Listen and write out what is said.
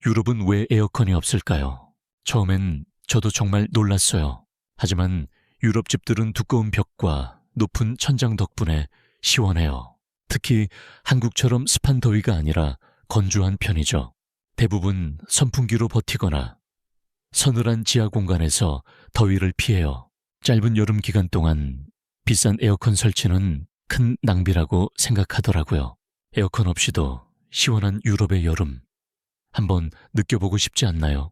유럽은 왜 에어컨이 없을까요? 처음엔 저도 정말 놀랐어요. 하지만 유럽 집들은 두꺼운 벽과 높은 천장 덕분에 시원해요. 특히 한국처럼 습한 더위가 아니라 건조한 편이죠. 대부분 선풍기로 버티거나 서늘한 지하 공간에서 더위를 피해요. 짧은 여름 기간 동안 비싼 에어컨 설치는 큰 낭비라고 생각하더라고요. 에어컨 없이도 시원한 유럽의 여름, 한번 느껴보고 싶지 않나요?